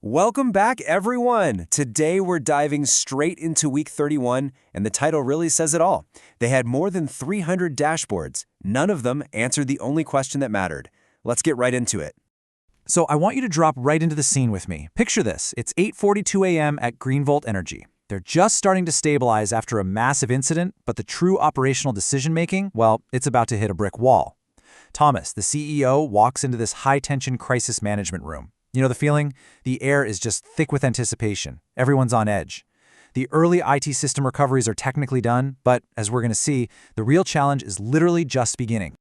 Welcome back, everyone! Today we're diving straight into week 31, and the title really says it all. They had more than 300 dashboards. None of them answered the only question that mattered. Let's get right into it. So I want you to drop right into the scene with me. Picture this. It's 8:42 a.m. at GreenVolt Energy. They're just starting to stabilize after a massive incident, but the true operational decision-making, well, it's about to hit a brick wall. Thomas, the CEO, walks into this high-tension crisis management room. You know the feeling? The air is just thick with anticipation. Everyone's on edge. The early IT system recoveries are technically done, but as we're going to see, the real challenge is literally just beginning.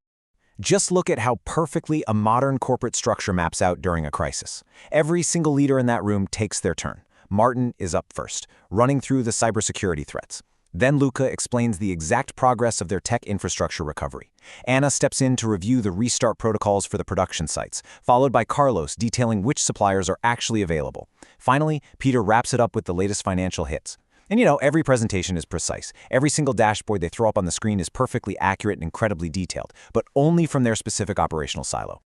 Just look at how perfectly a modern corporate structure maps out during a crisis. Every single leader in that room takes their turn. Martin is up first, running through the cybersecurity threats. Then Luca explains the exact progress of their tech infrastructure recovery. Anna steps in to review the restart protocols for the production sites, followed by Carlos detailing which suppliers are actually available. Finally, Peter wraps it up with the latest financial hits. And every presentation is precise. Every single dashboard they throw up on the screen is perfectly accurate and incredibly detailed, but only from their specific operational silo.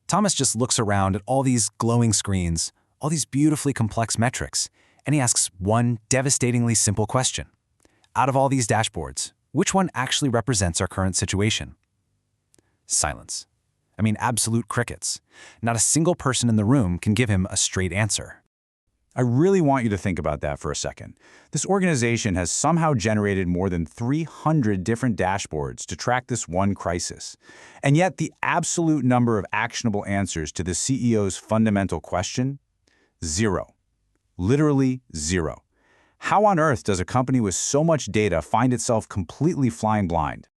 Thomas just looks around at all these glowing screens, all these beautifully complex metrics, and he asks one devastatingly simple question. Out of all these dashboards, which one actually represents our current situation? Silence. Absolute crickets. Not a single person in the room can give him a straight answer. I really want you to think about that for a second. This organization has somehow generated more than 300 different dashboards to track this one crisis. And yet the absolute number of actionable answers to the CEO's fundamental question? Zero. Literally zero. How on earth does a company with so much data find itself completely flying blind?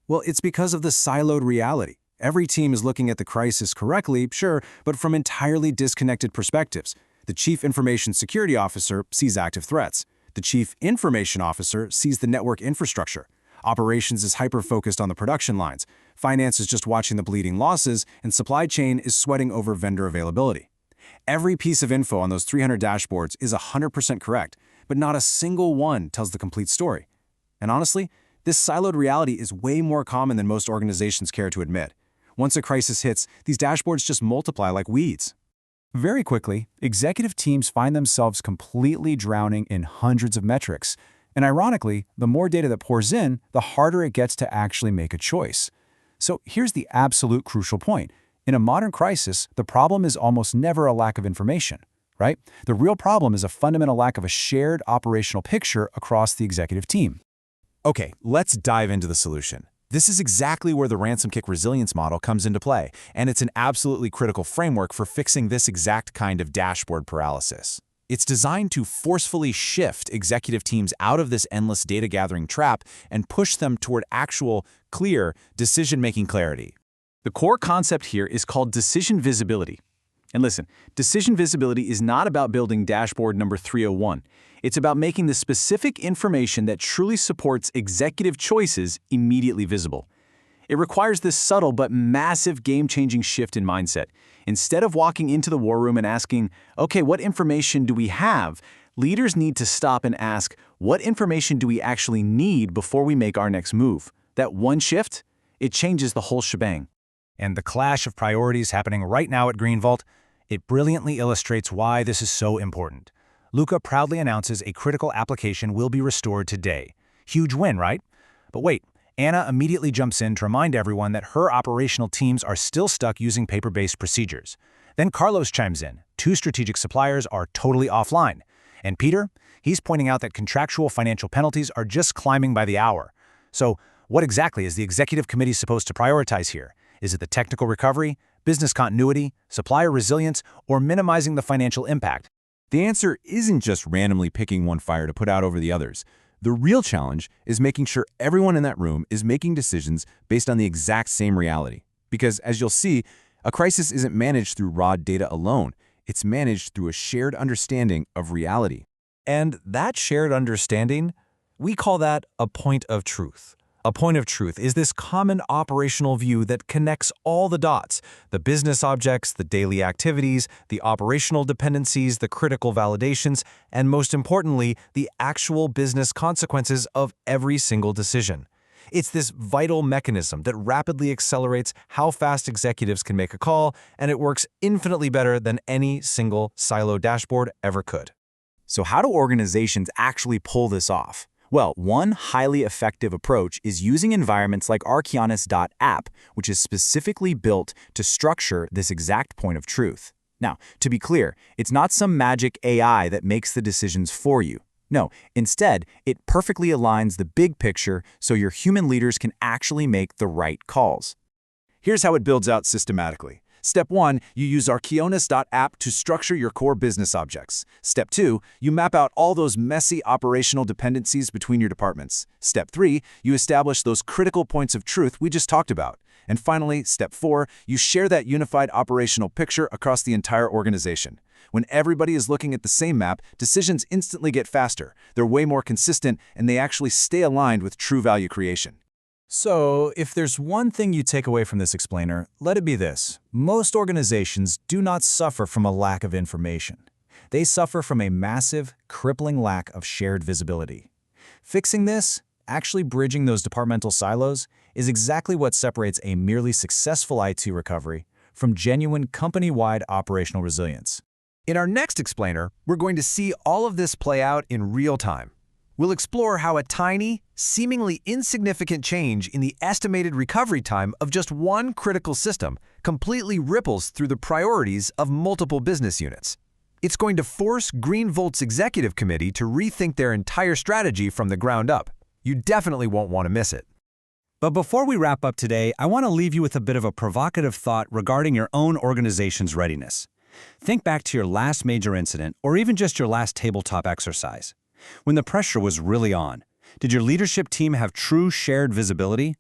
Well, it's because of the siloed reality. Every team is looking at the crisis correctly, sure, but from entirely disconnected perspectives. The Chief Information Security Officer sees active threats. The Chief Information Officer sees the network infrastructure. Operations is hyper-focused on the production lines. Finance is just watching the bleeding losses, and supply chain is sweating over vendor availability. Every piece of info on those 300 dashboards is 100% correct, but not a single one tells the complete story. And honestly, this siloed reality is way more common than most organizations care to admit. Once a crisis hits, these dashboards just multiply like weeds. Very quickly, executive teams find themselves completely drowning in hundreds of metrics. And ironically, the more data that pours in, the harder it gets to actually make a choice. So here's the absolute crucial point. In a modern crisis, the problem is almost never a lack of information, right? The real problem is a fundamental lack of a shared operational picture across the executive team. Okay, let's dive into the solution. This is exactly where the Ransom-Kick Resilience Model comes into play, and it's an absolutely critical framework for fixing this exact kind of dashboard paralysis. It's designed to forcefully shift executive teams out of this endless data-gathering trap and push them toward actual, clear, decision-making clarity. The core concept here is called decision visibility. And listen, decision visibility is not about building dashboard number 301. It's about making the specific information that truly supports executive choices immediately visible. It requires this subtle but massive game-changing shift in mindset. Instead of walking into the war room and asking, okay, what information do we have? Leaders need to stop and ask, what information do we actually need before we make our next move? That one shift, it changes the whole shebang. And the clash of priorities happening right now at GreenVolt, it brilliantly illustrates why this is so important. Luca proudly announces a critical application will be restored today. Huge win, right? But wait, Anna immediately jumps in to remind everyone that her operational teams are still stuck using paper-based procedures. Then Carlos chimes in. 2 strategic suppliers are totally offline. And Peter, he's pointing out that contractual financial penalties are just climbing by the hour. So what exactly is the executive committee supposed to prioritize here? Is it the technical recovery, business continuity, supplier resilience, or minimizing the financial impact? The answer isn't just randomly picking one fire to put out over the others. The real challenge is making sure everyone in that room is making decisions based on the exact same reality. Because, as you'll see, a crisis isn't managed through raw data alone. It's managed through a shared understanding of reality. And that shared understanding, we call that a point of truth. A point of truth is this common operational view that connects all the dots, the business objects, the daily activities, the operational dependencies, the critical validations, and most importantly, the actual business consequences of every single decision. It's this vital mechanism that rapidly accelerates how fast executives can make a call, and it works infinitely better than any single silo dashboard ever could. So how do organizations actually pull this off? Well, one highly effective approach is using environments like Arkeionis.app, which is specifically built to structure this exact point of truth. Now, to be clear, it's not some magic AI that makes the decisions for you. No, instead, it perfectly aligns the big picture so your human leaders can actually make the right calls. Here's how it builds out systematically. Step 1, you use Arkeionis.app to structure your core business objects. Step 2, you map out all those messy operational dependencies between your departments. Step 3, you establish those critical points of truth we just talked about. And finally, Step 4, you share that unified operational picture across the entire organization. When everybody is looking at the same map, decisions instantly get faster, they're way more consistent, and they actually stay aligned with true value creation. So, if there's one thing you take away from this explainer, let it be this. Most organizations do not suffer from a lack of information. They suffer from a massive, crippling lack of shared visibility. Fixing this, actually bridging those departmental silos, is exactly what separates a merely successful IT recovery from genuine company-wide operational resilience. In our next explainer, we're going to see all of this play out in real time. We'll explore how a tiny, seemingly insignificant change in the estimated recovery time of just one critical system completely ripples through the priorities of multiple business units. It's going to force GreenVolt's executive committee to rethink their entire strategy from the ground up. You definitely won't want to miss it. But before we wrap up today, I want to leave you with a bit of a provocative thought regarding your own organization's readiness. Think back to your last major incident, or even just your last tabletop exercise. When the pressure was really on, did your leadership team have true shared visibility?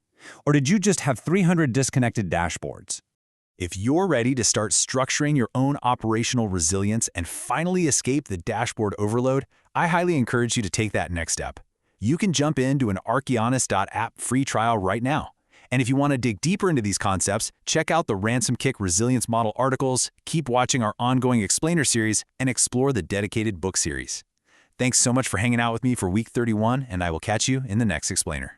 Or did you just have 300 disconnected dashboards? If you're ready to start structuring your own operational resilience and finally escape the dashboard overload, I highly encourage you to take that next step. You can jump into an Arkeionis.app free trial right now. And if you want to dig deeper into these concepts, check out the Ransom-Kick Resilience Model articles, keep watching our ongoing explainer series, and explore the dedicated book series. Thanks so much for hanging out with me for week 31, and I will catch you in the next explainer.